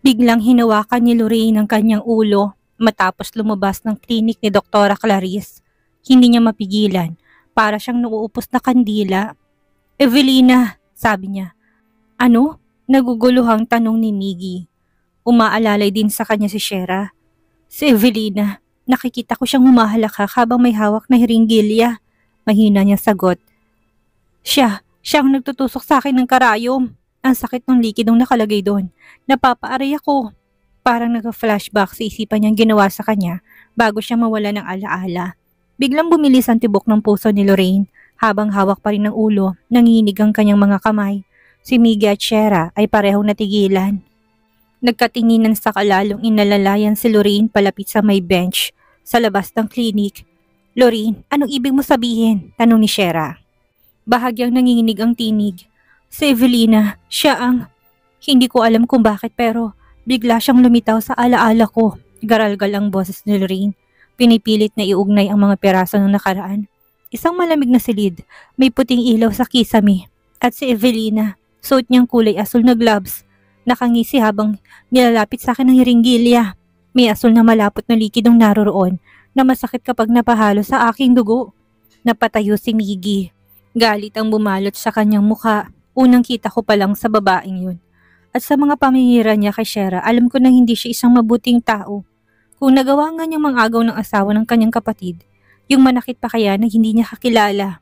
Biglang hinawakan ni Lorraine ang kanyang ulo matapos lumabas ng klinik ni Doktora Clarice. Hindi niya mapigilan, para siyang nauupos na kandila. "Evelina," sabi niya. "Ano?" Naguguluhang tanong ni Miggy. Umaalalay din sa kanya si Shera. "Si Evelina, nakikita ko siyang humahalakak habang may hawak na hiringgilya." Mahina niyang sagot. Siya ang nagtutusok sa akin ng karayom. Ang sakit ng likidong nakalagay doon. Napapaaray ako." Parang nag-flashback sa isipan niyang ginawa sa kanya bago siya mawala ng alaala. Biglang bumilis ang tibok ng puso ni Lorraine habang hawak pa rin ng ulo, nanginginig ang kanyang mga kamay. Si Miggy at Shera ay parehong natigilan. Nagkatinginan sa kalalong inalalayan si Lorraine palapit sa may bench sa labas ng klinik. "Lorraine, anong ibig mo sabihin?" tanong ni Shera. Bahagyang nanginginig ang tinig. "Si Evelina, siya ang..." Hindi ko alam kung bakit pero bigla siyang lumitaw sa alaala ko. Garalgal ang boses ni Lorraine. Pinipilit na iugnay ang mga piraso ng nakaraan. Isang malamig na silid, may puting ilaw sa kisame. At si Evelina, suot niyang kulay asul na gloves. Nakangisi habang nilalapit sa akin ng hiringgilya. May asul na malapot na likidong naroroon na masakit kapag napahalo sa aking dugo. Napatayo si Miggy. Galit ang bumalot sa kanyang mukha. Unang kita ko pa lang sa babaeng yun. At sa mga paminira niya kay Shera, alam ko na hindi siya isang mabuting tao. Kung nagawa nga niyang mangagaw ng asawa ng kanyang kapatid, yung manakit pa kaya na hindi niya kakilala.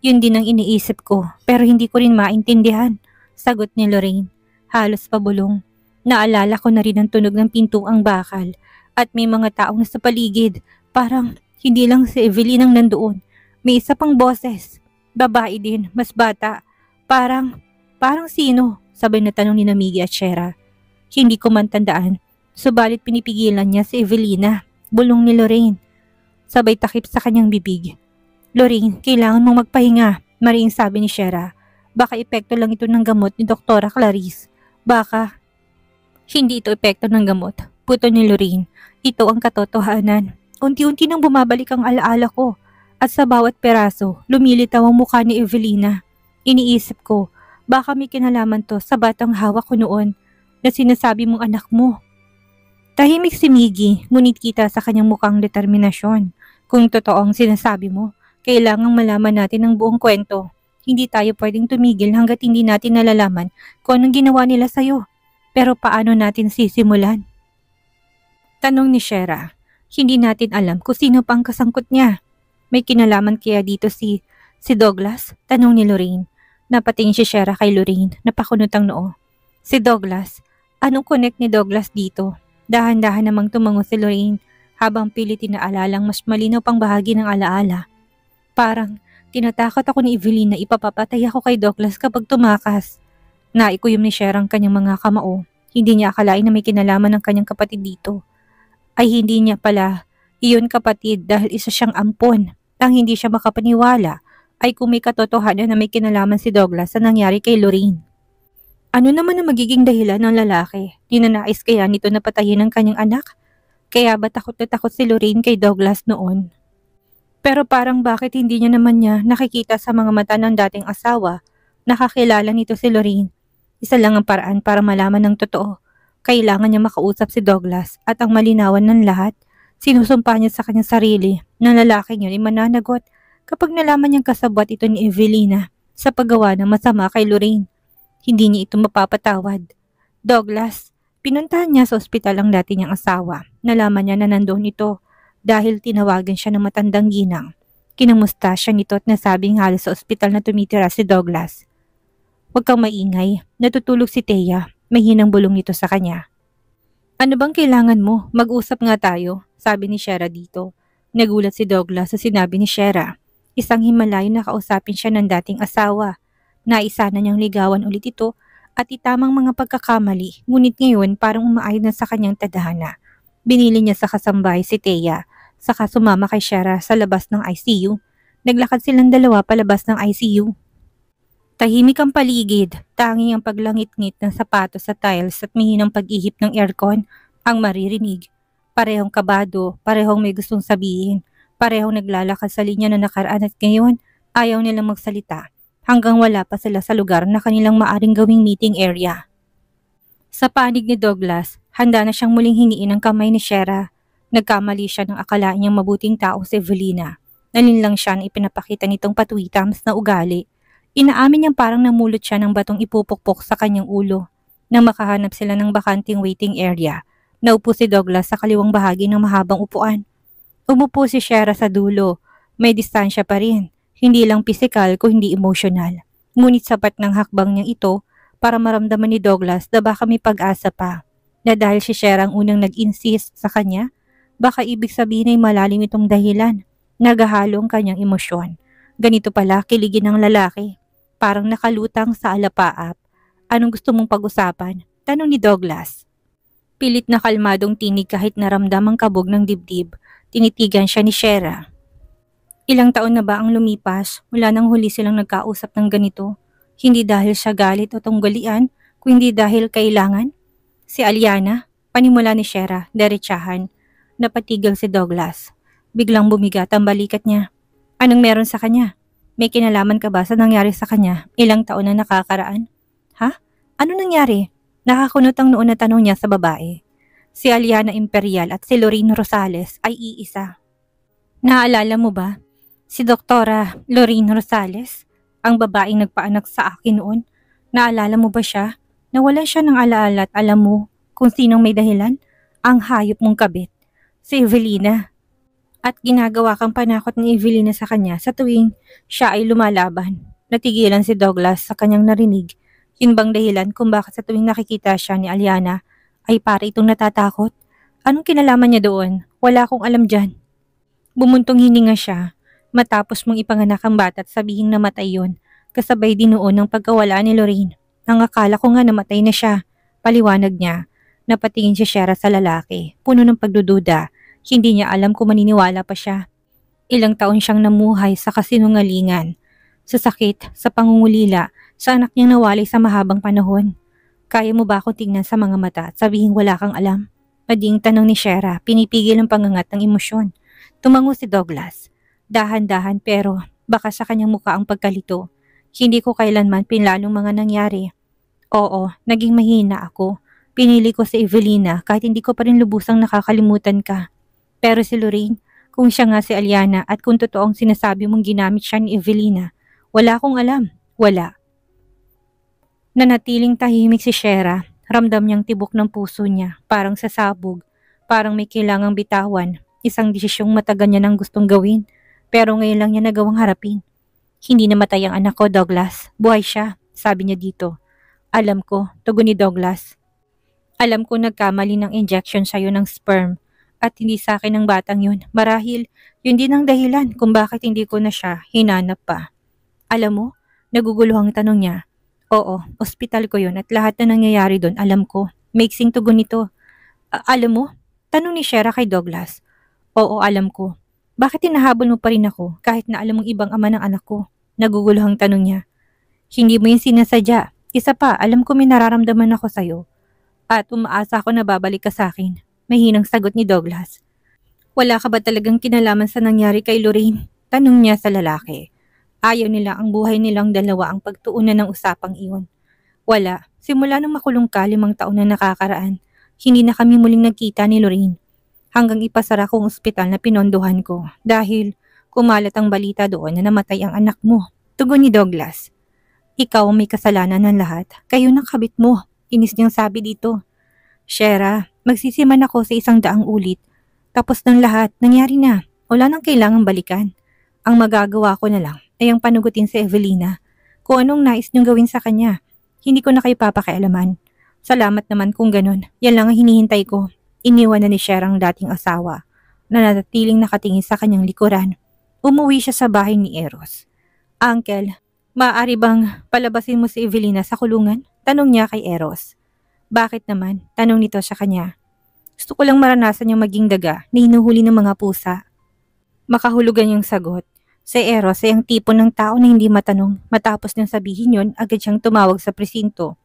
Yun din ang iniisip ko, pero hindi ko rin maintindihan. Sagot ni Lorraine. Halos pabulong. Naalala ko na rin ang tunog ng pintuang bakal at may mga taong nasa paligid. Parang hindi lang si Evelyn ang nandoon. May isa pang boses. Babae din, mas bata. Parang sino? Sabay na tanong ni Miggy at Shera. Hindi ko man tandaan, subalit pinipigilan niya si Evelina. Bulong ni Lorraine. Sabay takip sa kanyang bibig. "Lorraine, kailangan mong magpahinga," mariing sabi ni Shera. "Baka epekto lang ito ng gamot ni Doktora Clarice. Baka..." "Hindi ito epekto ng gamot," puto ni Lorraine. "Ito ang katotohanan. Unti-unti nang bumabalik ang alaala ko. At sa bawat peraso, lumilitaw ang mukha ni Evelina. Iniisip ko, baka may kinalaman to sa batang hawak ko noon na sinasabi mong anak mo." Tahimik si Miggy, ngunit kita sa kanyang mukhang determinasyon. "Kung totoo ang sinasabi mo, kailangang malaman natin ang buong kwento. Hindi tayo pwedeng tumigil hanggat hindi natin nalalaman kung anong ginawa nila sa'yo. Pero paano natin sisimulan?" Tanong ni Shera. "Hindi natin alam kung sino pang kasangkot niya. May kinalaman kaya dito si Douglas?" Tanong ni Lorraine. Napatingin si Shera kay Lorraine, napakunot ang noo. "Si Douglas? Anong connect ni Douglas dito?" Dahan-dahan namang tumango si Lorraine habang pilit inaalalang mas malinaw pang bahagi ng alaala. "Parang tinatakot ako ni Evelyn na ipapapatay ako kay Douglas kapag tumakas." Naikuyom ni Shera ang kanyang mga kamao. Hindi niya akalain na may kinalaman ng kanyang kapatid dito. Ay hindi niya pala iyon kapatid dahil isa siyang ampon. Ang hindi siya makapaniwala ay kung may katotohanan na may kinalaman si Douglas sa nangyari kay Lorraine. Ano naman ang magiging dahilan ng lalaki? Ninanais kaya nito na patayin ang kanyang anak? Kaya ba takot na takot si Lorraine kay Douglas noon? Pero parang bakit hindi niya naman niya nakikita sa mga mata ng dating asawa? Nakakilala nito si Lorraine. Isa lang ang paraan para malaman ng totoo. Kailangan niya makausap si Douglas at ang malinawan ng lahat. Sinusumpa niya sa kanyang sarili na lalaking yun ay mananagot kapag nalaman niyang kasabwat ito ni Evelina sa paggawa ng masama kay Lorraine. Hindi niya ito mapapatawad. Douglas, pinuntahan niya sa ospital ang dati niyang asawa. Nalaman niya na nandoon ito dahil tinawagan siya ng matandang ginang. Kinamusta siya nito at nasabing halos sa ospital na tumitira si Douglas. "Huwag kang maingay, natutulog si Thea," may hinang bulong nito sa kanya. "Ano bang kailangan mo? Mag-usap nga tayo," sabi ni Shera dito. Nagulat si Douglas sa sinabi ni Shera. Isang himalayo na kausapin siya ng dating asawa. Naisa na niyang ligawan ulit ito at itamang mga pagkakamali, ngunit ngayon parang umaayon na sa kanyang tadhana. Binili niya sa kasambahay si Thea, saka sumama kay Shera sa labas ng ICU. Naglakad silang dalawa palabas ng ICU. Tahimik ang paligid, tanging ang paglangit-ngit ng sapatos sa tiles at mihinang pag-ihip ng aircon ang maririnig. Parehong kabado, parehong may gustong sabihin, parehong naglalakad sa linya na nakaraan at ngayon ayaw nilang magsalita hanggang wala pa sila sa lugar na kanilang maaring gawing meeting area. Sa panig ni Douglas, handa na siyang muling hingiin ang kamay ni Shera. Nagkamali siya ng akalain niyang mabuting tao si Evelina. Nalinlang siya na ipinapakita nitong patwitams na ugali. Inaamin niyang parang namulot siya ng batong ipupukpok sa kanyang ulo. Nang makahanap sila ng bakanting waiting area, naupo si Douglas sa kaliwang bahagi ng mahabang upuan. Umupo si Shera sa dulo. May distansya pa rin, hindi lang pisikal kundi emosyonal. Ngunit sapat ng hakbang niyang ito para maramdaman ni Douglas na baka may pag-asa pa. Na dahil si Shera ang unang nag-insist sa kanya, baka ibig sabihin ay malalim itong dahilan. Nagahalo ang kanyang emosyon. Ganito pala kiligin ng lalaki. Parang nakalutang sa alapaap. Anong gusto mong pag-usapan? Tanong ni Douglas. Pilit na kalmadong tinig kahit naramdam ang kabog ng dibdib. Tinitigan siya ni Shera. Ilang taon na ba ang lumipas mula nang huli silang nagkausap ng ganito? Hindi dahil siya galit o tunggalian, kundi dahil kailangan? Si Aliana, panimula ni Shera, derechahan. Napatigil si Douglas. Biglang bumigat ang balikat niya. Anong meron sa kanya? May kinalaman ka ba sa nangyari sa kanya ilang taon na nakakaraan? Ha? Ano nangyari? Nakakunot ang noon na tanong niya sa babae. Si Aliana Imperial at si Lorraine Rosales ay iisa. Naalala mo ba? Si Doktora Lorraine Rosales, ang babaeng nagpaanak sa akin noon. Naalala mo ba siya? Nawalan siya ng alaala at alam mo kung sinong may dahilan? Ang hayop mong kabit, si Evelina. At ginagawa kang panakot ni Evelina sa kanya sa tuwing siya ay lumalaban. Natigilan si Douglas sa kanyang narinig. Yun bang dahilan kung bakit sa tuwing nakikita siya ni Aliana ay para itong natatakot? Anong kinalaman niya doon? Wala akong alam dyan. Bumuntong hininga siya matapos mong ipanganak ang bata at sabihing namatay yun. Kasabay din noon ng pagkawala ni Lorraine. Ang akala ko nga namatay na siya. Paliwanag niya. Napatingin si Shera sa lalaki. Puno ng pagdududa. Hindi niya alam kung maniniwala pa siya. Ilang taon siyang namuhay sa kasinungalingan. Sa sakit, sa pangungulila, sa anak niyang nawalay sa mahabang panahon. Kaya mo ba akong tingnan sa mga mata at sabihin wala kang alam? Mading tanong ni Shera, pinipigil ang pangangat ng emosyon. Tumango si Douglas. Dahan-dahan pero baka sa kanyang mukha ang pagkalito. Hindi ko kailanman pinlalong mga nangyari. Oo, naging mahina ako. Pinili ko si Evelina kahit hindi ko pa rin lubusang nakakalimutan ka. Pero si Lorraine, kung siya nga si Aliana at kung totoong sinasabi mong ginamit siya ni Evelina, wala akong alam. Wala. Nanatiling tahimik si Shera. Ramdam niyang tibok ng puso niya, parang sasabog, parang may kailangang bitawan. Isang desisyong matagal niya nang gustong gawin, pero ngayon lang niya nagawang harapin. Hindi namatay ang anak ko, Douglas. Buhay siya, sabi niya dito. Alam ko, tugon ni Douglas. Alam ko nagkamali ng injection sa'yo ng sperm at hindi sa akin ang batang yun. Marahil, yun din ang dahilan kung bakit hindi ko na siya hinanap pa. Alam mo, naguguluhang tanong niya. Oo, ospital ko yun at lahat na nangyayari doon alam ko. Maiksing tugon nito. Alam mo? Tanong ni Shera kay Douglas. Oo, alam ko. Bakit hinahabol mo pa rin ako kahit na alam mong ibang ama ng anak ko? Naguguluhang tanong niya. Hindi mo yung sinasadya. Isa pa, alam ko may nararamdaman ako sa'yo. At umaasa ako na babalik ka sa akin. Mahinang sagot ni Douglas. Wala ka ba talagang kinalaman sa nangyari kay Lorraine? Tanong niya sa lalaki. Ayaw nila ang buhay nilang dalawa ang pagtuunan ng usapang iyon. Wala. Simula nang makulong ka 5 taon na nakakaraan, hindi na kami muling nagkita ni Lorraine. Hanggang ipasara kong ospital na pinondohan ko dahil kumalat ang balita doon na namatay ang anak mo. Tugon ni Douglas. Ikaw ang may kasalanan ng lahat. Kayo ng kabit mo. Inis niyang sabi dito. Shera, magsisiman ako sa 100 ulit. Tapos ng lahat, nangyari na. Wala nang kailangang balikan. Ang magagawa ko na lang ay ang panugutin si Evelina. Kung anong nais niyong gawin sa kanya, hindi ko na kayo papakialaman. Salamat naman kung ganun. Yan lang ang hinihintay ko. Iniwan na ni Shera ang dating asawa na nanatiling nakatingin sa kanyang likuran. Umuwi siya sa bahay ni Eros. Uncle, maaari bang palabasin mo si Evelina sa kulungan? Tanong niya kay Eros. Bakit naman? Tanong nito sa kanya. Gusto ko lang maranasan yung maging daga na hinuhuli ng mga pusa. Makahulugan yung sagot. Si Eros ay ang tipo ng tao na hindi matanong. Matapos niyang sabihin yun, agad siyang tumawag sa presinto.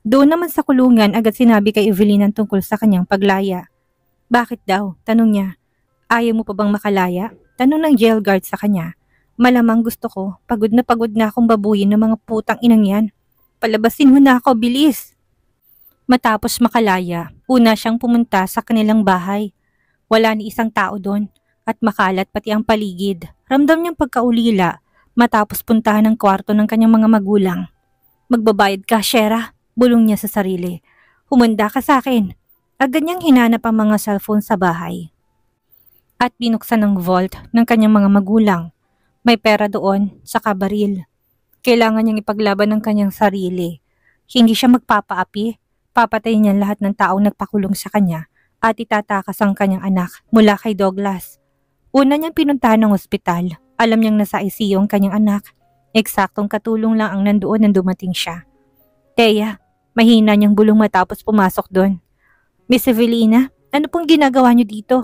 Doon naman sa kulungan, agad sinabi kay Evelina tungkol sa kanyang paglaya. Bakit daw? Tanong niya. Ayaw mo pa bang makalaya? Tanong ng jail guard sa kanya. Malamang gusto ko. Pagod na akong babuyin ng mga putang inang yan. Palabasin mo na ako, bilis! Matapos makalaya, una siyang pumunta sa kanilang bahay. Wala ni isang tao doon at makalat pati ang paligid. Ramdam niyang pagkaulila matapos puntahan ang kwarto ng kanyang mga magulang. Magbabayad ka, Shera, bulong niya sa sarili. Humanda ka sa akin. Agad niyang hinanap ang mga cellphone sa bahay. At binuksan ang vault ng kanyang mga magulang. May pera doon sa kabaril. Kailangan niyang ipaglaban ng kanyang sarili. Hindi siya magpapaapi. Papatayin niya lahat ng taong nagpakulong sa kanya at itatakas ang kanyang anak mula kay Douglas. Una niyang pinuntahan ng ospital. Alam niyang nasa ICU ang kanyang anak. Eksaktong katulong lang ang nandoon nang dumating siya. Teya, mahina niyang bulong matapos pumasok doon. Miss Evelina, ano pong ginagawa niyo dito?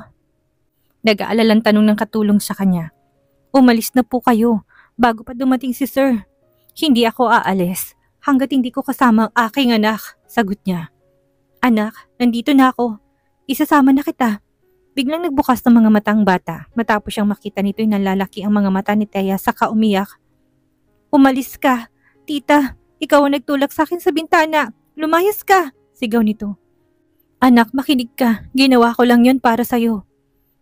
Nag-aalalang tanong ng katulong sa kanya. Umalis na po kayo bago pa dumating si Sir. Hindi ako aalis hanggat hindi ko kasama ang aking anak, sagot niya. Anak, nandito na ako. Isasama na kita. Biglang nagbukas ng mga mata ang bata matapos siyang makita nito'y nalalaki ang mga mata ni Teya saka umiyak. Umalis ka. Tita, ikaw ang nagtulak sa akin sa bintana. Lumayas ka, sigaw nito. Anak, makinig ka. Ginawa ko lang yon para sa'yo.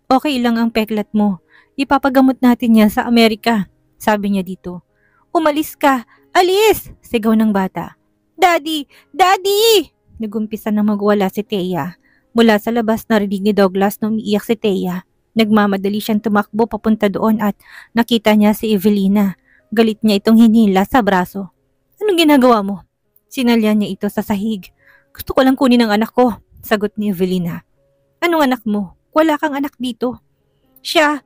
Okay lang ang peklat mo. Ipapagamot natin yan sa Amerika, sabi niya dito. Umalis ka. Alis! Sigaw ng bata. Daddy! Daddy! Nagumpisa na magwala si Teya. Mula sa labas narinig ni Douglas na umiiyak si Teya. Nagmamadali siyang tumakbo papunta doon at nakita niya si Evelina. Galit niya itong hinila sa braso. Anong ginagawa mo? Sinalyan niya ito sa sahig. Gusto ko lang kunin ang anak ko, sagot ni Evelina. Anong anak mo? Wala kang anak dito. Siyang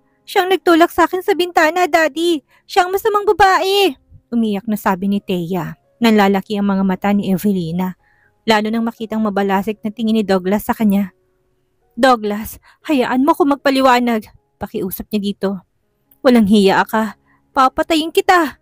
nagtulak sa akin sa bintana, Daddy. Siyang masamang babae. Umiyak na sabi ni Teya. Nanlalaki ang mga mata ni Evelina. Lalo nang makitang mabalasik na tingin ni Douglas sa kanya. Douglas, hayaan mo ko magpaliwanag. Pakiusap niya dito. Walang hiya ka. Papatayin kita.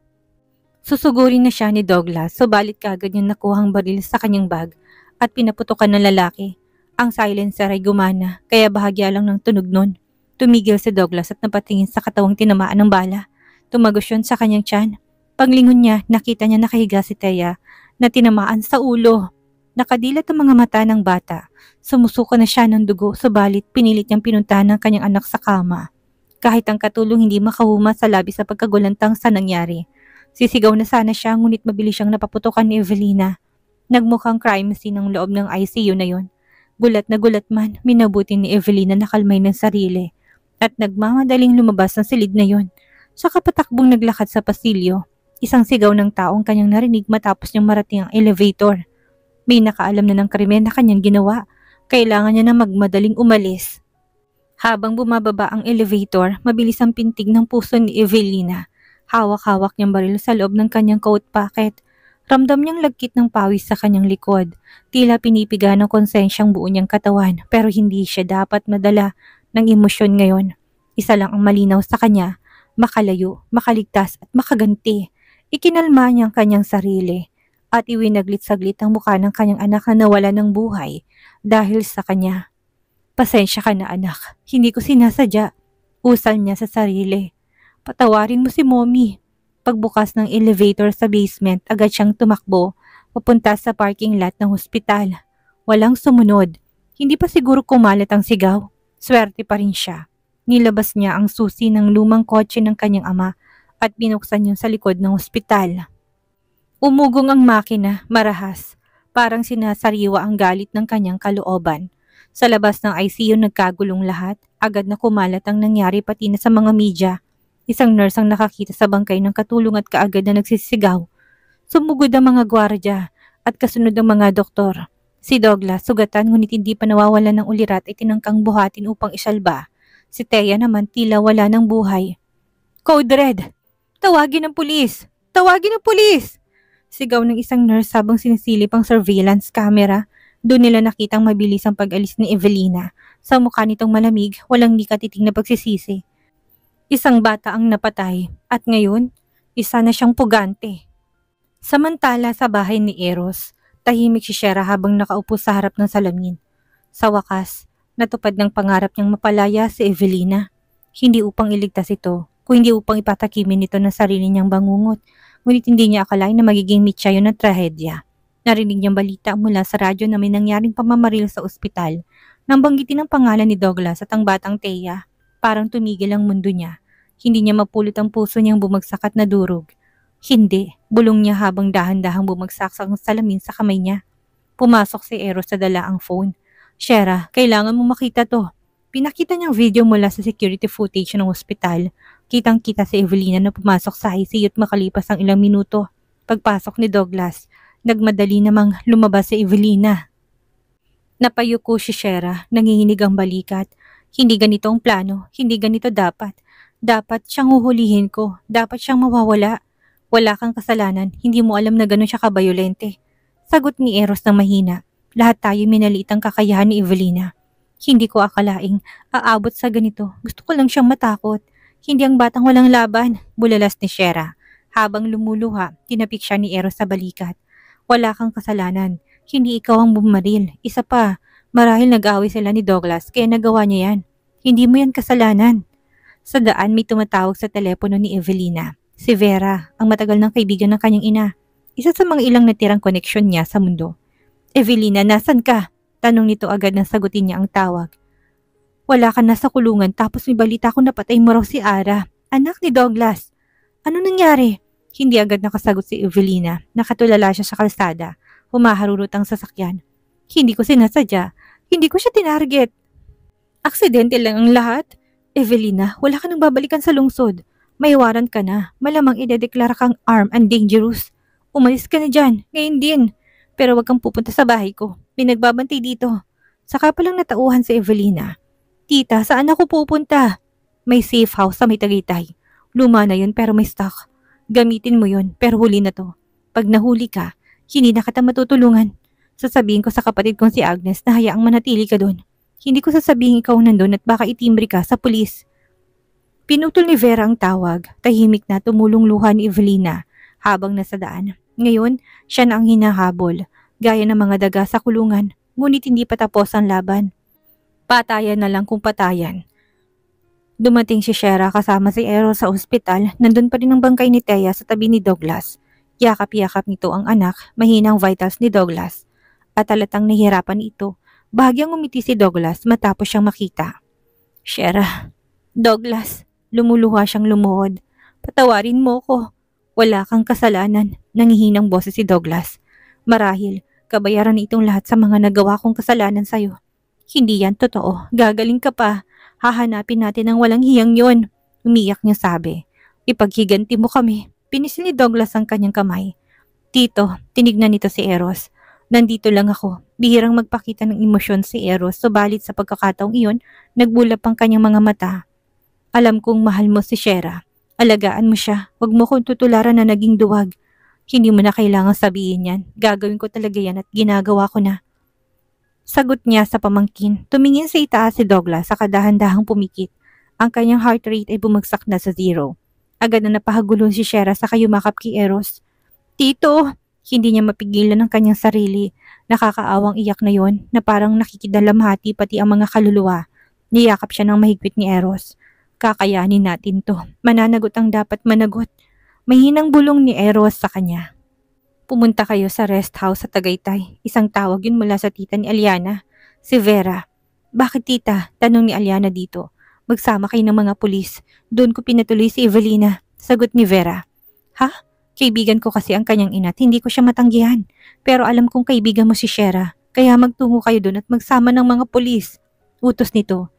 Susugurin na siya ni Douglas, subalit kagad niyang nakuhang baril sa kanyang bag at pinaputukan ng lalaki. Ang silencer ay gumana, kaya bahagya lang ng tunog nun. Tumigil si Douglas at napatingin sa katawang tinamaan ng bala. Tumagos yun sa kanyang tiyan. Paglingon niya, nakita niya nakahiga si Teya na tinamaan sa ulo. Nakadilat ang mga mata ng bata. Sumusuka na siya ng dugo, subalit pinilit niyang pinuntahan ng kanyang anak sa kama. Kahit ang katulong hindi makahuma sa labi sa pagkagulantang sa nangyari. Sisigaw na sana siya ngunit mabilis siyang napaputukan ni Evelina. Nagmukhang crime scene ang loob ng ICU na yon. Gulat na gulat man, minabuti ni Evelina na kalmay ng sarili at nagmamadaling lumabas ng silid na yon. Sa kapatakbong naglakad sa pasilyo, isang sigaw ng taong kanyang narinig matapos niyang marating ang elevator. May nakaalam na ng krimen na kanyang ginawa. Kailangan niya na magmadaling umalis. Habang bumababa ang elevator, mabilis ang pintig ng puso ni Evelina. Hawak-hawak niyang baril sa loob ng kanyang coat pocket. Ramdam niyang lagkit ng pawis sa kanyang likod. Tila pinipiga ng konsensyang buo niyang katawan pero hindi siya dapat madala ng emosyon ngayon. Isa lang ang malinaw sa kanya, makalayo, makaligtas at makaganti. Ikinalma niya ang kanyang sarili at iwinaglit-saglit ang mukha ng kanyang anak na nawala ng buhay dahil sa kanya. Pasensya ka na anak, hindi ko sinasadya. Usal niya sa sarili. Patawarin mo si Mommy. Pagbukas ng elevator sa basement, agad siyang tumakbo, papunta sa parking lot ng hospital. Walang sumunod. Hindi pa siguro kumalat ang sigaw. Swerte pa rin siya. Nilabas niya ang susi ng lumang kotse ng kanyang ama at binuksan yun sa likod ng hospital. Umugong ang makina, marahas. Parang sinasariwa ang galit ng kanyang kalooban. Sa labas ng ICU nagkagulong lahat. Agad na kumalat ang nangyari pati na sa mga media. Isang nurse ang nakakita sa bangkay ng katulong at kaagad na nagsisigaw. Sumugod ang mga gwardya at kasunod ang mga doktor. Si Douglas, sugatan ngunit hindi pa nawawalan ng ulirat ay tinangkang buhatin upang isalba. Si Teya naman tila wala ng buhay. Code Red! Tawagin ang pulis! Tawagin ang pulis! Sigaw ng isang nurse habang sinisilip ang surveillance camera. Doon nila nakitang mabilis ang pag-alis ni Evelina. Sa mukha nitong malamig, walang nikatiting na pagsisisi. Isang bata ang napatay at ngayon, isa na siyang pugante. Samantala sa bahay ni Eros, tahimik si Shera habang nakaupo sa harap ng salamin. Sa wakas, natupad ng pangarap niyang mapalaya si Evelina. Hindi upang iligtas ito, kundi upang ipatakimin ito ng sarili niyang bangungot, ngunit hindi niya akalain na magiging mitya yun ng trahedya. Narinig niyang balita mula sa radyo na may nangyaring pamamaril sa ospital. Nang banggitin ang pangalan ni Douglas at ang batang Thea, parang tumigil ang mundo niya. Hindi niya mapulot ang puso niyang bumagsak at nadurog. Hindi, bulong niya habang dahan-dahang bumagsak sa salamin sa kamay niya. Pumasok si Eros sa dala ang phone. Shera, kailangan mo makita to. Pinakita niyang video mula sa security footage ng ospital. Kitang-kita si Evelina na pumasok sa ICU at makalipas ang ilang minuto. Pagpasok ni Douglas, nagmadali namang lumabas si Evelina. Napayuko si Shera, nanginginig ang balikat. Hindi ganito ang plano, hindi ganito dapat. Dapat siyang huhulihin ko, dapat siyang mawawala. Wala kang kasalanan, hindi mo alam na gano'n siya kabayolente. Sagot ni Eros ng mahina. Lahat tayo minaliit ang kakayahan ni Evelina. Hindi ko akalaing aabot sa ganito. Gusto ko lang siyang matakot. Hindi ang batang walang laban, bulalas ni Shera. Habang lumuluha, tinapik siya ni Eros sa balikat. Wala kang kasalanan. Hindi ikaw ang bumaril. Isa pa, marahil nag-away sila ni Douglas kaya nagawa niya yan. Hindi mo yan kasalanan. Sa daan may tumatawag sa telepono ni Evelina. Si Vera, ang matagal ng kaibigan ng kanyang ina. Isa sa mga ilang natirang koneksyon niya sa mundo. Evelina, nasan ka? Tanong nito agad nang sagutin niya ang tawag. Wala ka na sa kulungan tapos may balita ko napatay mo raw si Ara, anak ni Douglas. Ano nangyari? Hindi agad nakasagot si Evelina. Nakatulala siya sa kalsada. Humaharurot ang sasakyan. Hindi ko sinasadya. Hindi ko siya tinarget. Aksidente lang ang lahat. Evelina, wala ka nang babalikan sa lungsod. May warrant ka na. Malamang idedeklara kang armed and dangerous. Umalis ka na dyan. Ngayon din. Pero wag kang pupunta sa bahay ko. May nagbabantay dito. Saka palang natauhan si Evelina. Tita, saan ako pupunta? May safe house sa may Tagaytay. Luma na yun pero may stock. Gamitin mo yun pero huli na to. Pag nahuli ka, hindi na kita matutulungan. Sasabihin ko sa kapatid kong si Agnes na hayaang manatili ka doon. Hindi ko sasabihin ikaw nandun at baka itimbre ka sa pulis. Pinutol ni Vera ang tawag. Tahimik na tumulong luha ni Evelina habang nasa daan. Ngayon, siya na ang hinahabol. Gaya ng mga daga sa kulungan. Ngunit hindi pa tapos ang laban. Patayan na lang kung patayan. Dumating si Shera kasama si Eros sa ospital. Nandun pa rin ang bangkay ni Thea sa tabi ni Douglas. Yakap-yakap nito ang anak, mahinang vitals ni Douglas. At halatang nahihirapan ito. Bahagyang umiti si Douglas matapos siyang makita. Shera, Douglas, lumuluha siyang lumuhod. Patawarin mo ko. Wala kang kasalanan, nangihinang boses si Douglas. Marahil, kabayaran itong lahat sa mga nagawa kong kasalanan sa'yo. Hindi yan totoo, gagaling ka pa. Hahanapin natin ang walang hiyang yon. Umiyak niya sabi. Ipaghiganti mo kami. Pinisil ni Douglas ang kanyang kamay. Tito, tinignan nito si Eros. Nandito lang ako. Bihirang magpakita ng emosyon si Eros, subalit sa pagkakataong iyon, nagbulap ang kanyang mga mata. Alam kong mahal mo si Shera. Alagaan mo siya. Huwag mo kong tutularan na naging duwag. Hindi mo na kailangang sabihin yan. Gagawin ko talaga yan at ginagawa ko na. Sagot niya sa pamangkin. Tumingin sa itaas si Douglas sa kadahan-dahang pumikit. Ang kanyang heart rate ay bumagsak na sa 0. Agad na napahagulon si Shera sa kayumakap kay Eros. Tito! Hindi niya mapigilan ang kanyang sarili. Nakakaawang iyak na yon na parang nakikidalamhati pati ang mga kaluluwa. Niyakap siya ng mahigpit ni Eros. Kakayanin natin to. Mananagot ang dapat managot. Mahinang bulong ni Eros sa kanya. Pumunta kayo sa rest house sa Tagaytay. Isang tawag yun mula sa tita ni Aliana. Si Vera. Bakit tita? Tanong ni Aliana dito. Magsama kayo ng mga pulis. Doon ko pinatuloy si Evelina. Sagot ni Vera. Ha? Kaibigan ko kasi ang kanyang ina at hindi ko siya matanggihan. Pero alam kong kaibigan mo si Shera. Kaya magtungo kayo doon at magsama ng mga pulis. Utos nito.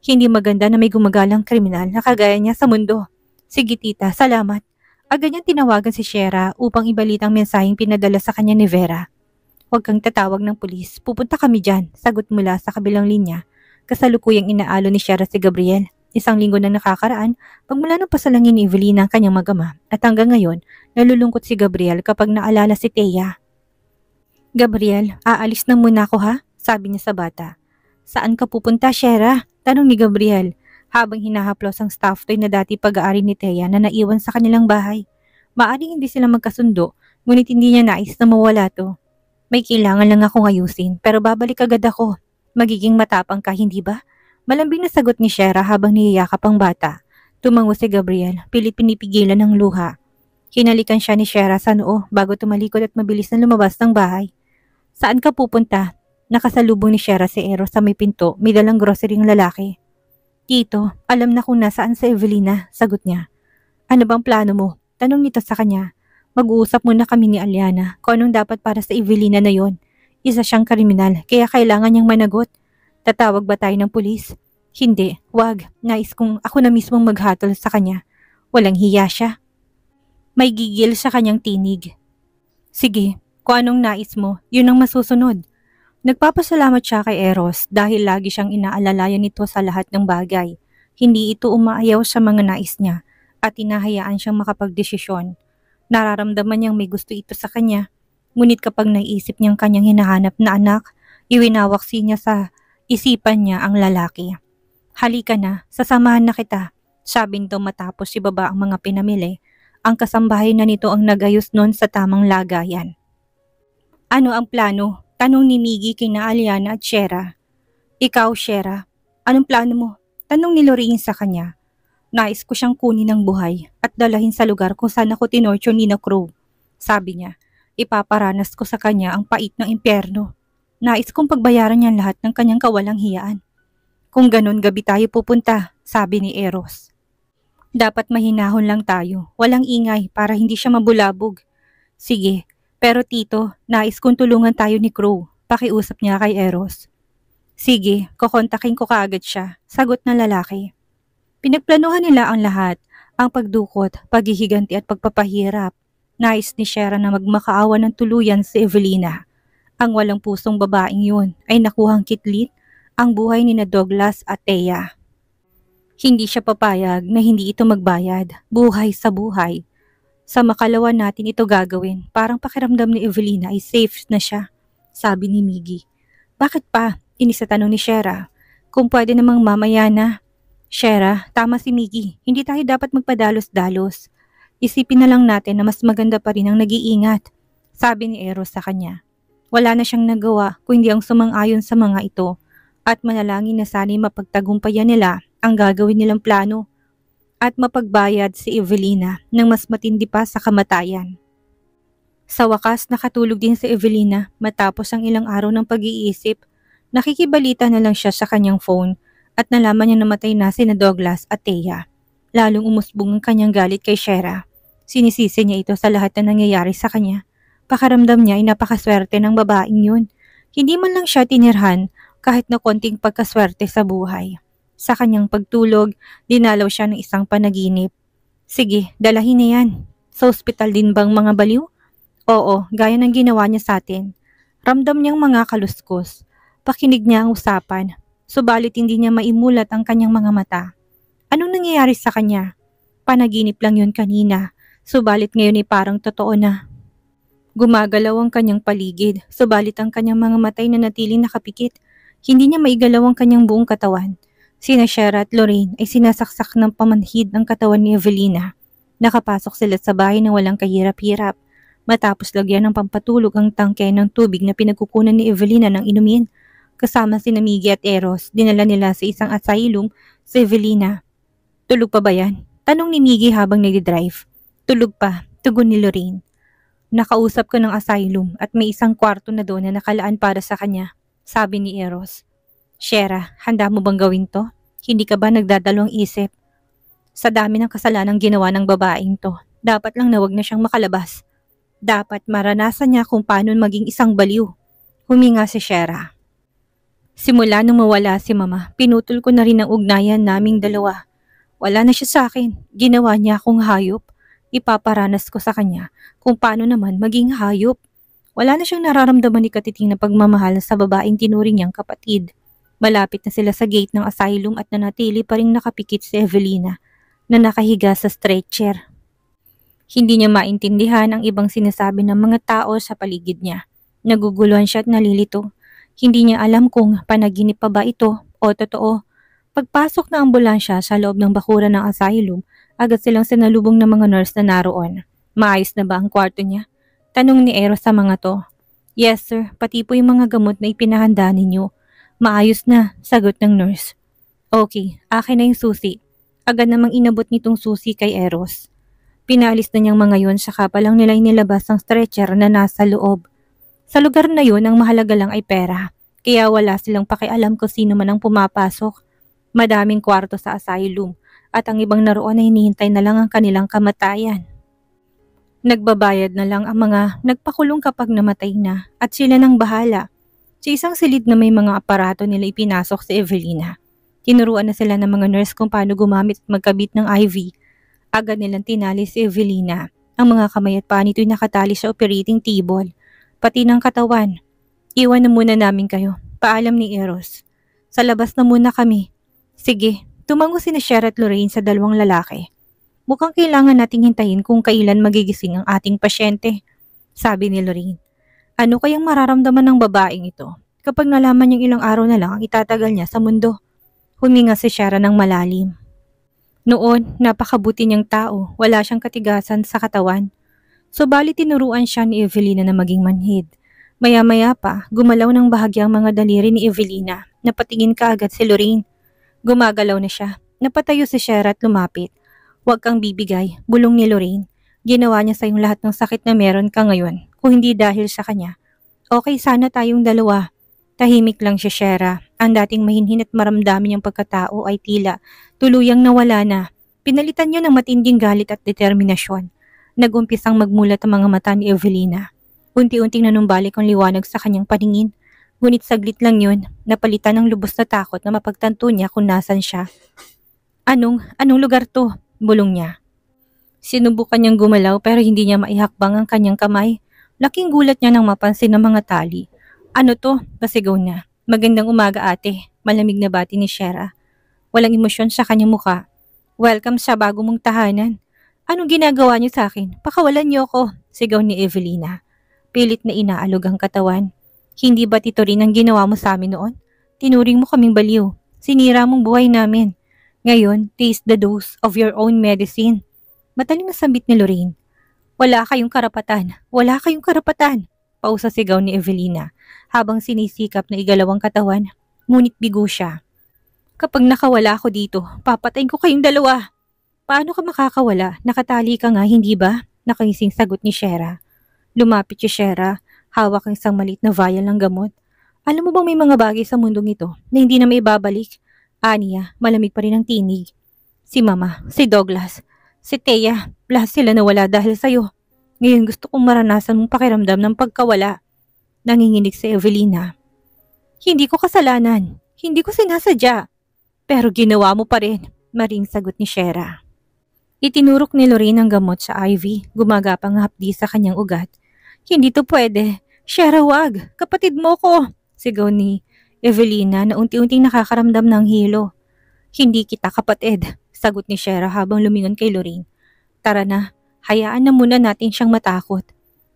Hindi maganda na may gumagalang kriminal na kagaya niya sa mundo. Sige tita, salamat. Agad niyang tinawagan si Shera upang ibalita ang mensaheng pinadala sa kanya ni Vera. Huwag kang tatawag ng pulis. Pupunta kami dyan. Sagot mula sa kabilang linya. Kasalukuyang inaalo ni Shera si Gabriel. Isang linggo na nakakaraan, pagmula ng pasalangin ni Evelina ang kanyang magama at hanggang ngayon, nalulungkot si Gabriel kapag naalala si Thea. Gabriel, aalis na muna ako ha? Sabi niya sa bata. Saan ka pupunta, Shera? Tanong ni Gabriel habang hinahaplos ang staff toy na dati pag-aari ni Thea na naiwan sa kanilang bahay. Maaring hindi sila magkasundo, ngunit hindi niya nais na mawala to. May kailangan lang akong ayusin pero babalik agad ako. Magiging matapang ka, hindi ba? Malambing na sagot ni Shera habang niyayakap ang bata. Tumango si Gabriel, pilit pinipigilan ng luha. Hinalikan siya ni Shera sa noo bago tumalikod at mabilis na lumabas ng bahay. Saan ka pupunta? Nakasalubong ni Shera si Eros sa may pinto, may dalang grocery ng lalaki. Tito, alam na kung nasaan si Evelina, sagot niya. Ano bang plano mo? Tanong nito sa kanya. Mag-uusap muna kami ni Aliana kung anong dapat para sa Evelina na yon. Isa siyang kriminal, kaya kailangan niyang managot. Tatawag ba tayo ng pulis? Hindi, wag. Nais kong ako na mismong maghatol sa kanya. Walang hiya siya. May gigil sa kanyang tinig. Sige, kung anong nais mo, yun ang masusunod. Nagpapasalamat siya kay Eros dahil lagi siyang inaalalayan nito sa lahat ng bagay. Hindi ito umaayaw sa mga nais niya at hinahayaan siyang makapagdesisyon. Nararamdaman niyang may gusto ito sa kanya. Ngunit kapag naisip niyang kanyang hinahanap na anak, iwinawaksi niya sa isipan niya ang lalaki. Halika na, sasamahan na kita, sabi nito matapos ibaba ang mga pinamili. Ang kasambahay na nito ang nagayos noon sa tamang lagayan. Ano ang plano? Tanong ni Miggy kina Aliana at Shera. Ikaw, Shera, anong plano mo? Tanong ni Lorraine sa kanya. Nais ko siyang kunin ng buhay at dalahin sa lugar kung saan ako tinorture ni Crow. Sabi niya, ipaparanas ko sa kanya ang pait ng impyerno. Nais kong pagbayaran niya lahat ng kanyang kawalang hiyaan. Kung ganon, gabi tayo pupunta, sabi ni Eros. Dapat mahinahon lang tayo, walang ingay para hindi siya mabulabog. Sige, pero tito, nais kong tulungan tayo ni Crow, pakiusap niya kay Eros. Sige, kukontakin ko kaagad siya, sagot na lalaki. Pinagplanuhan nila ang lahat, ang pagdukot, paghihiganti at pagpapahirap. Nais ni Shera na magmakaawa ng tuluyan si Evelina. Ang walang pusong babaeng yun ay nakuhang kitlit ang buhay ni na Douglas at Thea. Hindi siya papayag na hindi ito magbayad, buhay sa buhay. Sa makalawa natin ito gagawin, parang pakiramdam ni Evelina ay safe na siya, sabi ni Miggy. Bakit pa? Inis na tanong ni Shera. Kung pwede namang mamaya na. Shera, tama si Miggy, hindi tayo dapat magpadalos-dalos. Isipin na lang natin na mas maganda pa rin ang nag-iingat, sabi ni Eros sa kanya. Wala na siyang nagawa kung hindi ang sumang-ayon sa mga ito at manalangin na sana'y mapagtagumpayan nila ang gagawin nilang plano at mapagbayad si Evelina ng mas matindi pa sa kamatayan. Sa wakas nakatulog din si Evelina matapos ang ilang araw ng pag-iisip. Nakikibalita na lang siya sa kanyang phone at nalaman niya namatay na sina Douglas at Thea. Lalong umusbong ang kanyang galit kay Shera. Sinisisi niya ito sa lahat na nangyayari sa kanya. Pakaramdam niya ay napakaswerte ng babaeng yun. Hindi man lang siya tinirhan kahit na konting pagkaswerte sa buhay. Sa kanyang pagtulog, dinalaw siya ng isang panaginip. Sige, dalahin na yan. Sa ospital din bang mga baliw? Oo, gaya ng ginawa niya sa atin. Ramdam niyang mga kaluskos. Pakinig niya ang usapan. Subalit hindi niya maimulat ang kanyang mga mata. Anong nangyayari sa kanya? Panaginip lang yun kanina. Subalit ngayon ay parang totoo na. Gumagalaw ang kanyang paligid. Subalit ang kanyang mga matay na natiling nakapikit. Hindi niya maigalaw ang kanyang buong katawan. Sina Shera at Lorraine ay sinasaksak ng pamanhid ang katawan ni Evelina. Nakapasok sila sa bahay na walang kahirap-hirap. Matapos lagyan ng pampatulog ang tangke ng tubig na pinagkukunan ni Evelina ng inumin. Kasama sina Miggy at Eros, dinala nila sa isang asylum si Evelina. Tulog pa ba yan? Tanong ni Miggy habang nagdi-drive. Tulog pa, tugon ni Lorraine. Nakausap ko ng asylum at may isang kwarto na doon na nakalaan para sa kanya, sabi ni Eros. Shera, handa mo bang gawin to? Hindi ka ba nagdadalawang isip? Sa dami ng kasalanang ginawa ng babaeng to, dapat lang na wag na siyang makalabas. Dapat maranasan niya kung paano maging isang baliw. Huminga si Shera. Simula nung mawala si Mama, pinutol ko na rin ang ugnayan naming dalawa. Wala na siya sa akin. Ginawa niya akong hayop. Ipaparanas ko sa kanya kung paano naman maging hayop. Wala na siyang nararamdaman ni Katiting na pagmamahal sa babaeng tinuring niyang kapatid. Malapit na sila sa gate ng asylum at nanatili pa rin nakapikit si Evelina na nakahiga sa stretcher. Hindi niya maintindihan ang ibang sinasabi ng mga tao sa paligid niya. Naguguluhan siya at nalilito. Hindi niya alam kung panaginip pa ba ito o totoo. Pagpasok ng ambulansya sa loob ng bakuran ng asylum, agad silang sinalubong ng mga nurse na naroon. Maayos na ba ang kwarto niya? Tanong ni Eros sa mga to. Yes sir, pati po yung mga gamot na ipinahanda ninyo. Maayos na, sagot ng nurse. Okay, akin na yung susi. Agad namang inabot nitong susi kay Eros. Pinalis na niyang mga yun saka pa lang nila inilabas ang stretcher na nasa loob. Sa lugar na yun, ang mahalaga lang ay pera. Kaya wala silang pakialam kung sino man ang pumapasok. Madaming kwarto sa asylum at ang ibang naroon ay hinihintay na lang ang kanilang kamatayan. Nagbabayad na lang ang mga nagpakulong kapag namatay na at sila nang bahala. Sa isang silid na may mga aparato nila ipinasok si Evelina. Tinuruan na sila ng mga nurse kung paano gumamit at magkabit ng IV. Agad nilang tinali si Evelina. Ang mga kamay at paa nito'y nakatali sa operating table, pati ng katawan. Iwan na muna namin kayo. Paalam ni Eros. Sa labas na muna kami. Sige, tumango sina Cher at Lorraine sa dalawang lalaki. Mukhang kailangan nating hintayin kung kailan magigising ang ating pasyente, sabi ni Lorraine. Ano kayang mararamdaman ng babaeng ito kapag nalaman niyang ilang araw na lang ang itatagal niya sa mundo? Huminga si Cher ng malalim. Noon, napakabuti niyang tao, wala siyang katigasan sa katawan. Subalit tinuruan siya ni Evelina na maging manhid. Maya-maya pa, gumalaw ng bahagyang mga daliri ni Evelina. Napatingin kaagad si Lorraine. Gumagalaw na siya. Napatayo si Cher at lumapit. Huwag kang bibigay, bulong ni Lorraine. Ginawa niya sa iyong lahat ng sakit na meron ka ngayon, kung hindi dahil sa kanya. Okay sana tayong dalawa. Tahimik lang si Shera. Ang dating mahinhin at maramdamin niyang pagkatao ay tila tuluyang nawala na. Pinalitan niya ng matinding galit at determinasyon. Nag-umpisang magmulat ang mga mata ni Evelina. Unti-unting nanumbalik ang liwanag sa kanyang paningin. Ngunit saglit lang yun, napalitan ng lubos na takot na mapagtanto niya kung nasan siya. Anong lugar to? Bulong niya. Sinubukan niyang gumalaw pero hindi niya maihakbang ang kanyang kamay. Laking gulat niya nang mapansin ang mga tali. Ano to? Pasigaw niya. Magandang umaga ate. Malamig na bati ni Shera. Walang emosyon sa kanyang muka. Welcome sa bago mong tahanan. Anong ginagawa niyo sa akin? Pakawalan niyo ako. Sigaw ni Evelina. Pilit na inaalog ang katawan. Hindi ba't ito rin ang ginawa mo sa amin noon? Tinuring mo kaming baliw. Sinira mong buhay namin. Ngayon, taste the dose of your own medicine. Madaling nasambit ni Lorraine. Wala kayong karapatan. Wala kayong karapatan. Pausasigaw ni Evelina habang sinisikap na igalaw ang katawan. Ngunit bigo siya. Kapag nakawala ako dito, papatayin ko kayong dalawa. Paano ka makakawala? Nakatali ka nga, hindi ba? Nakangising sagot ni Shera. Lumapit si Shera, hawak ang isang maliit na vial ng gamot. Alam mo bang may mga bagay sa mundong ito na hindi na may babalik? Aniya, malamig pa rin ang tinig. Si Mama, si Douglas, si Thea, lahat sila nawala dahil sa'yo. Ngayon gusto kong maranasan mong pakiramdam ng pagkawala. Nanginginig si Evelina. Hindi ko kasalanan. Hindi ko sinasadya. Pero ginawa mo pa rin, maring sagot ni Shera. Itinurok ni Lorraine ang gamot sa IV, gumagapang hapdi sa kanyang ugat. Hindi to pwede. Shera, wag. Kapatid mo ko. Sigaw ni Evelina na unti-unting nakakaramdam ng hilo. Hindi kita kapatid, sagot ni Shera habang lumingon kay Lorraine. Tara na, hayaan na muna natin siyang matakot.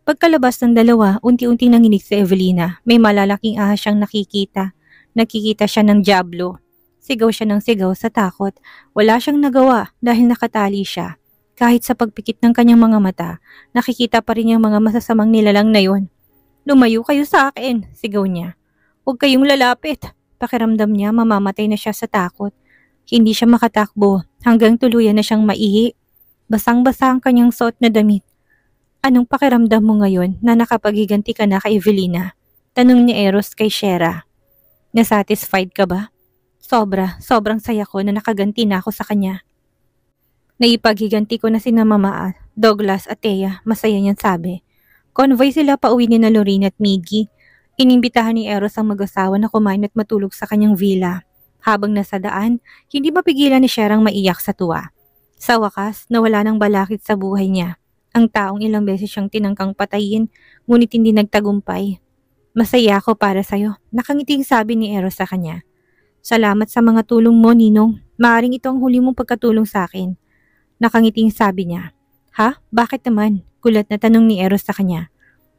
Pagkalabas ng dalawa, unti-unting nanginig si Evelina. May malalaking ahas siyang nakikita. Nakikita siya ng dyablo. Sigaw siya ng sigaw sa takot. Wala siyang nagawa dahil nakatali siya. Kahit sa pagpikit ng kanyang mga mata, nakikita pa rin yung mga masasamang nilalang na yon. Lumayo kayo sa akin, sigaw niya. Huwag kayong lalapit. Pakiramdam niya mamamatay na siya sa takot. Hindi siya makatakbo hanggang tuluyan na siyang maihi. Basang-basa ang kanyang suot na damit. Anong pakiramdam mo ngayon na nakapaghiganti ka na kay Evelina? Tanong ni Eros kay Shera. Nasatisfied ka ba? Sobrang saya ko na nakaganti na ako sa kanya. Naipaghiganti ko na sina Mama, Douglas at Thea, masaya niyan sabi. Convoy sila pauwi ni na Lorraine at Miggy. Inimbitahan ni Eros ang mag-asawa na kumain at matulog sa kanyang villa. Habang nasa daan, hindi mapigilan ni Sherang maiyak sa tuwa. Sa wakas, nawala ng balakid sa buhay niya. Ang taong ilang beses siyang tinangkang patayin, ngunit hindi nagtagumpay. Masaya ako para sa'yo, nakangiting sabi ni Eros sa kanya. Salamat sa mga tulong mo, Ninong. Maaring ito ang huli mong pagkatulong sa akin. Nakangiting sabi niya. Ha? Bakit naman? Gulat na tanong ni Eros sa kanya.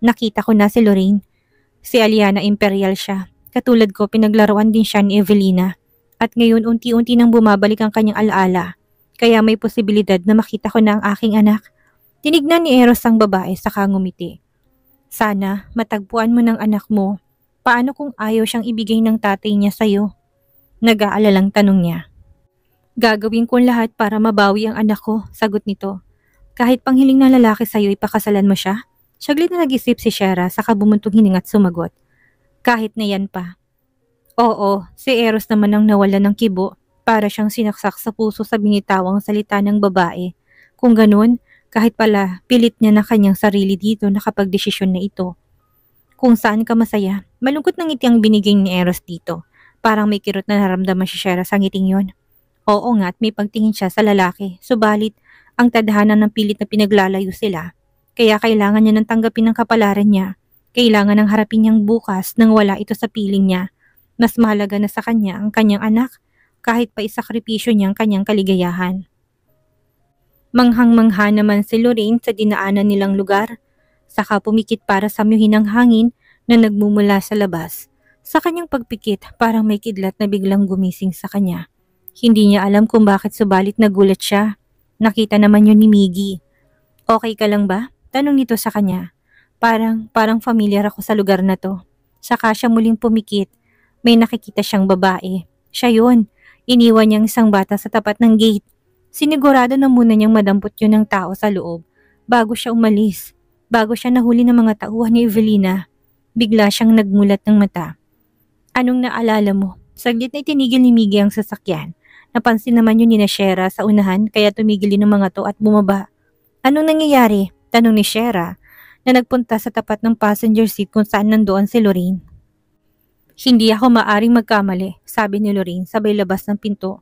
Nakita ko na si Lorraine. Si Aliana Imperial siya. Katulad ko, pinaglaruan din siya ni Evelina. At ngayon unti-unti nang bumabalik ang kanyang alaala. Kaya may posibilidad na makita ko na ang aking anak. Tinignan ni Eros ang babae saka ngumiti. Sana matagpuan mo ng anak mo. Paano kung ayaw siyang ibigay ng tatay niya sa'yo? Nag-aalalang tanong niya. Gagawin ko lahat para mabawi ang anak ko, sagot nito. Kahit panghiling na lalaki sa'yo, ipakasalan mo siya? Saglit na nag-isip si Shera, saka bumuntong hininga at sumagot. Kahit na yan pa. Oo, si Eros naman ang nawalan ng kibo. Para siyang sinaksak sa puso sa binitawang salita ng babae. Kung ganun, kahit pala pilit niya na kanyang sarili dito nakapagdesisyon na ito. Kung saan ka masaya, malungkot ng ngiti ang binigay ni Eros dito. Parang may kirot na naramdaman si Shera sa ngiting yon. Oo nga at may pagtingin siya sa lalaki, subalit ang tadhana ng pilit na pinaglalayo sila. Kaya kailangan niya ng tanggapin ng kapalaran niya. Kailangan ng harapin niyang bukas nang wala ito sa piling niya. Mas mahalaga na sa kanya ang kanyang anak kahit pa isakripisyo niya ang kanyang kaligayahan. Manghang-mangha naman si Lorraine sa dinaanan nilang lugar. Saka pumikit para samyuhin ang hangin na nagmumula sa labas. Sa kanyang pagpikit, parang may kidlat na biglang gumising sa kanya. Hindi niya alam kung bakit subalit nagulat siya. Nakita naman yun ni Miggy. Okay ka lang ba? Tanong nito sa kanya. Parang familiar ako sa lugar na to. Saka siya muling pumikit. May nakikita siyang babae. Siya yun. Iniwan niyang isang bata sa tapat ng gate. Sinigurado na muna niyang madampot yun ng tao sa loob bago siya umalis. Bago siya nahuli ng mga tauhan ni Evelina, bigla siyang nagmulat ng mata. Anong naalala mo? Saglit na itinigil ni Miggy ang sasakyan. Napansin naman yun ni Shera sa unahan kaya tumigil din ng mga to at bumaba. Anong nangyayari? Tanong ni Shera na nagpunta sa tapat ng passenger seat kung saan nandoon si Lorraine. Hindi ako maaring magkamali, sabi ni Lorraine sabay labas ng pinto.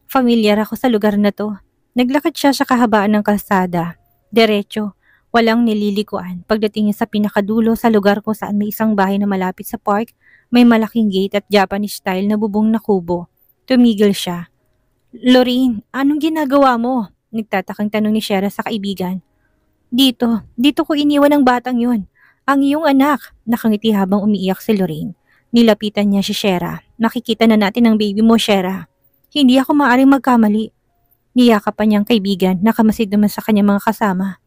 Familiar ako sa lugar na to. Naglakad siya sa kahabaan ng kalsada. Diretso, walang nililikuan. Pagdating niya sa pinakadulo sa lugar kung saan may isang bahay na malapit sa park, may malaking gate at Japanese style na bubong na kubo. Tumigil siya. Lorraine, anong ginagawa mo? Nagtatakang tanong ni Shera sa kaibigan. Dito ko iniwan ang batang yun. Ang iyong anak, nakangiti habang umiiyak si Lorraine. Nilapitan niya si Shera. Nakikita na natin ang baby mo, Shera. Hindi ako maaaring magkamali. Niyakap pa niyang kaibigan, nakamasid naman sa kanyang mga kasama.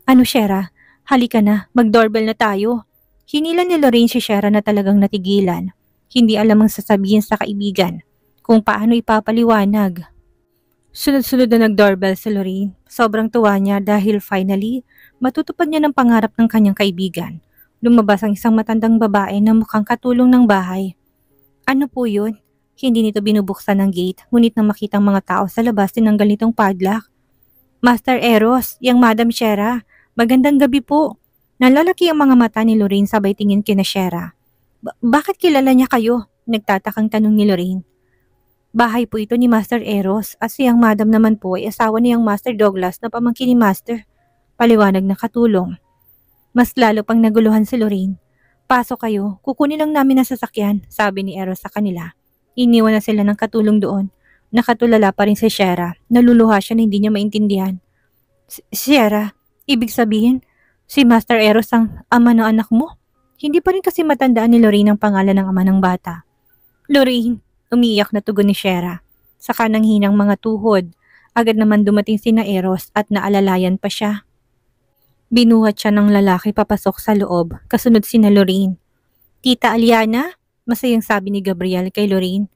Ano, Shera? Halika na, mag-doorbell na tayo. Hinilan ni Lorraine si Shera na talagang natigilan. Hindi alam ang sasabihin sa kaibigan kung paano ipapaliwanag. Sunod-sunod na nag-doorbell si Lorraine. Sobrang tuwa niya dahil finally, matutupad niya ng pangarap ng kanyang kaibigan. Lumabas ang isang matandang babae na mukhang katulong ng bahay. Ano po yun? Hindi nito binubuksan ng gate, ngunit nang makitang mga tao sa labas tinanggal nitong padlock. Master Eros, yang Madam Shera, magandang gabi po. Nalalaki ang mga mata ni Lorraine sabay tingin kina Shera. Bakit kilala niya kayo? Nagtatakang tanong ni Lorraine. Bahay po ito ni Master Eros at siyang Madam naman po ay asawa niyang Master Douglas na pamangkin ni Master. Paliwanag na katulong. Mas lalo pang naguluhan si Lorraine. Pasok kayo, kukunin lang namin ang sasakyan, sabi ni Eros sa kanila. Iniwan na sila ng katulong doon. Nakatulala pa rin si Shera. Naluluha siya na hindi niya maintindihan. Shera, ibig sabihin, si Master Eros ang ama ng anak mo? Hindi pa rin kasi matandaan ni Lorraine ang pangalan ng ama ng bata. Lorraine, umiiyak na tugon ni Shera. Saka nang hinang mga tuhod, agad naman dumating sina Eros at naalalayan pa siya. Binuhat siya ng lalaki papasok sa loob, kasunod sina Lorraine. Tita Aliana, masayang sabi ni Gabriel kay Lorraine.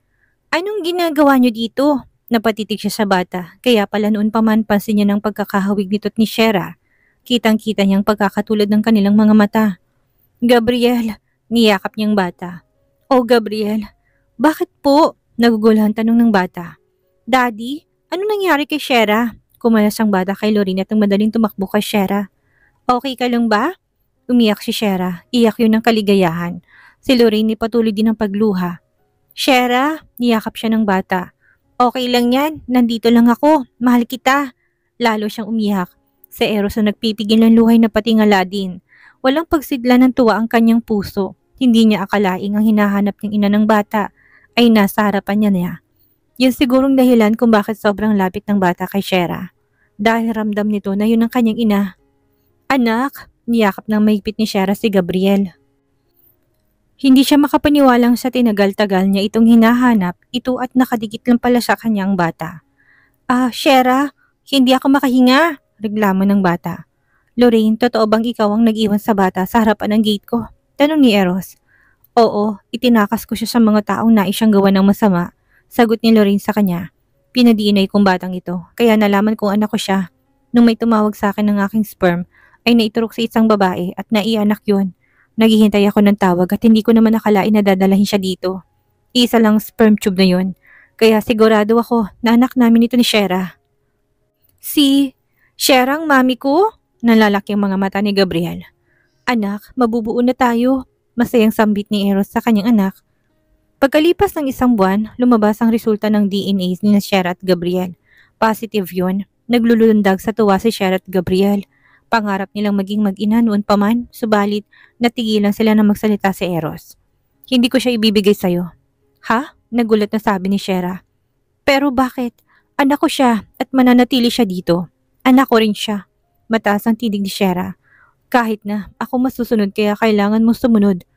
Anong ginagawa niyo dito? Napatitig siya sa bata, kaya pala noon pa man pansin niya ng pagkakahawig nito't ni Shera. Kitang-kita niyang pagkakatulad ng kanilang mga mata. Gabriel, niyakap niyang bata. Oh Gabriel, bakit po? Naguguluhan tanong ng bata. Daddy, ano nangyari kay Shera? Kumalas ang bata kay Lorraine at ang madaling tumakbo kay Shera. Okay ka lang ba? Umiyak si Shera. Iyak yun ng kaligayahan. Si Lorraine patuloy din ang pagluha. Shera, niyakap siya ng bata. Okay lang yan. Nandito lang ako. Mahal kita. Lalo siyang umiyak. Si Eros na nagpipigil ng luhay na patingala din. Walang pagsidla ng tuwa ang kanyang puso. Hindi niya akalaing ang hinahanap niyang ina ng bata ay nasa harapan niya. Yun sigurong dahilan kung bakit sobrang lapit ng bata kay Shera. Dahil ramdam nito na yun ang kanyang ina. Anak, niyakap ng mahigpit ni Shera si Gabriel. Hindi siya makapaniwalang sa tinagal-tagal niya itong hinahanap, ito at nakadikit lang pala sa kanyang bata. Shera, hindi ako makahinga, reklamo ng bata. Lorraine, totoo bang ikaw ang nag-iwan sa bata sa harapan ng gate ko? Tanong ni Eros. Oo, itinakas ko siya sa mga taong nais siyang gawa ng masama, sagot ni Lorraine sa kanya. Pinadiinay kong batang ito, kaya nalaman kong anak ko siya. Nung may tumawag sa akin ng aking sperm, ay naiturok sa isang babae at naianak yun. Naghihintay ako ng tawag at hindi ko naman nakalain na dadalahin siya dito. Isa lang sperm tube na yun. Kaya sigurado ako na anak namin ito ni Shera. Si Shera ang mami ko? Nalalaki ang mga mata ni Gabriel. Anak, mabubuo na tayo. Masayang sambit ni Eros sa kanyang anak. Pagkalipas ng isang buwan, lumabas ang resulta ng DNA ni Shera at Gabriel. Positive yun. Naglulundag sa tuwa si Shera at Gabriel. Pangarap nilang maging mag-ina noon pa man, subalit natigilan sila na magsalita si Eros. Hindi ko siya ibibigay sa'yo. Ha? Nagulat na sabi ni Shera. Pero bakit? Anak ko siya at mananatili siya dito. Anak ko rin siya. Mataas ang tinig ni Shera. Kahit na ako masusunod kaya kailangan mo sumunod.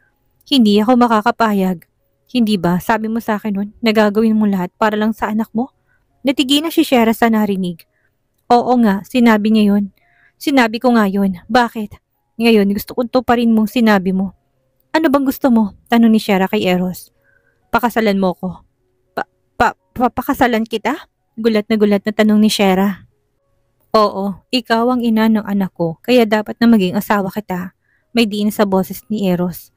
Hindi ako makakapayag. Hindi ba sabi mo sa akin nun na gagawin mo lahat para lang sa anak mo? Natigil na si Shera sa narinig. Oo nga, sinabi niya yun. Sinabi ko nga yun. Bakit? Ngayon gusto ko to pa rin mong sinabi mo. Ano bang gusto mo? Tanong ni Shera kay Eros. Pakasalan mo ko. Pakasalan kita? Gulat na tanong ni Shera. Oo, ikaw ang ina ng anak ko, kaya dapat na maging asawa kita. May diin sa boses ni Eros.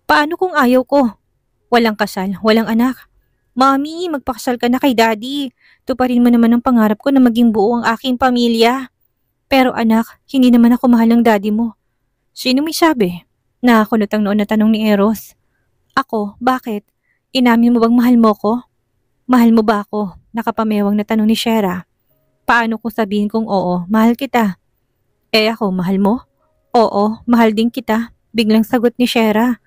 Paano kung ayaw ko? Walang kasal, walang anak. Mami, magpakasal ka na kay Daddy. Tuparin mo naman ang pangarap ko na maging buo ang aking pamilya. Pero anak, hindi naman ako mahal ng daddy mo. Sino may sabi? Nakakunot ang noon na tanong ni Eros. Ako, bakit? Inamin mo bang mahal mo ko? Mahal mo ba ako? Nakapamewang na tanong ni Shera. Paano kung sabihin kong oo, mahal kita? Ako, mahal mo? Oo, mahal din kita. Biglang sagot ni Shera.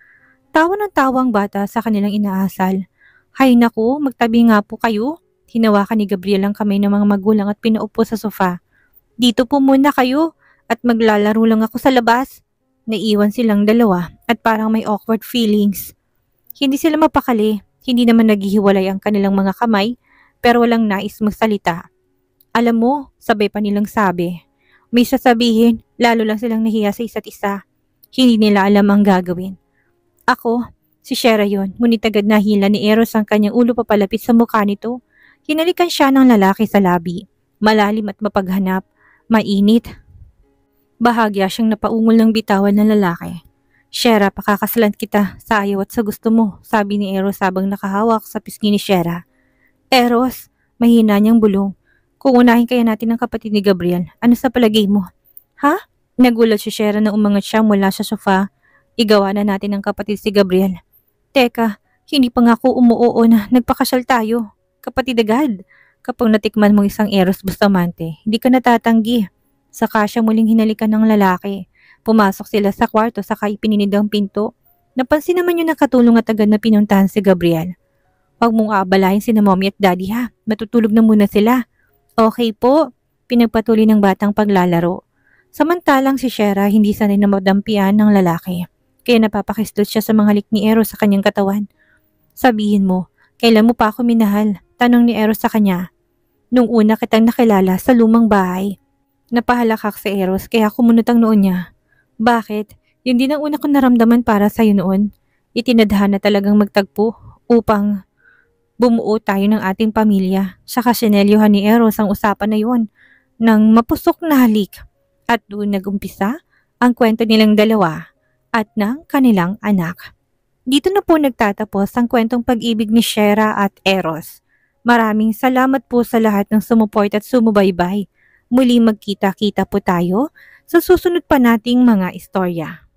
Tawa ng tawa ang bata sa kanilang inaasal. Hay naku, magtabi nga po kayo. Hinawakan ni Gabriel ang kamay ng mga magulang at pinaupo sa sofa. Dito po muna kayo at maglalaro lang ako sa labas. Naiwan silang dalawa at parang may awkward feelings. Hindi sila mapakali, hindi naman naghihiwalay ang kanilang mga kamay pero walang nais magsalita. Alam mo, sabay pa nilang sabi. May sasabihin, lalo lang silang nahiya sa isa't isa. Hindi nila alam ang gagawin. Ako, si Shera yon, ngunit agad nahila ni Eros ang kanyang ulo papalapit sa mukha nito. Hinalikan siya ng lalaki sa labi. Malalim at mapaghanap. Mainit. Bahagya siyang napaungol ng bitawan ng lalaki. Shera, pakakasalan kita sa ayaw at sa gusto mo, sabi ni Eros habang nakahawak sa pisngi ni Shera. Eros, mahina niyang bulong. Kung unahin kaya natin ang kapatid ni Gabriel, ano sa palagay mo? Ha? Nagulat si Shera na umangat siya mula sa sofa. Igawa na natin ang kapatid si Gabriel. Teka, hindi pa nga ako umuoo na nagpakasal tayo. Kapatid agad. Kapag natikman mo isang Eros Bustamante, hindi ka natatanggi. Saka siya muling hinalikan ng lalaki. Pumasok sila sa kwarto saka ipininig ang pinto. Napansin naman yung nakatulong at agad na pinuntahan si Gabriel. Huwag mong aabalahin si na mommy at daddy ha. Matutulog na muna sila. Okay po, pinagpatuloy ng batang paglalaro. Samantalang si Shera hindi sanay na madampian ng lalaki. Kaya napapakislot siya sa mga halik ni Eros sa kanyang katawan. Sabihin mo, kailan mo pa ako minahal? Tanong ni Eros sa kanya. Nung una kitang nakilala sa lumang bahay. Napahalakak si Eros kaya kumunot ang noon niya. Bakit? Yun din ang una kong naramdaman para sa'yo noon. Itinadhana talagang magtagpo upang bumuo tayo ng ating pamilya. Saka sinelyohan ni Eros ang usapan na yun ng mapusok na halik. At doon nagumpisa ang kwento nilang dalawa at ng kanilang anak. Dito na po nagtatapos ang kwentong pag-ibig ni Shera at Eros. Maraming salamat po sa lahat ng sumuport at sumubaybay. Muli magkita-kita po tayo sa susunod pa nating mga istorya.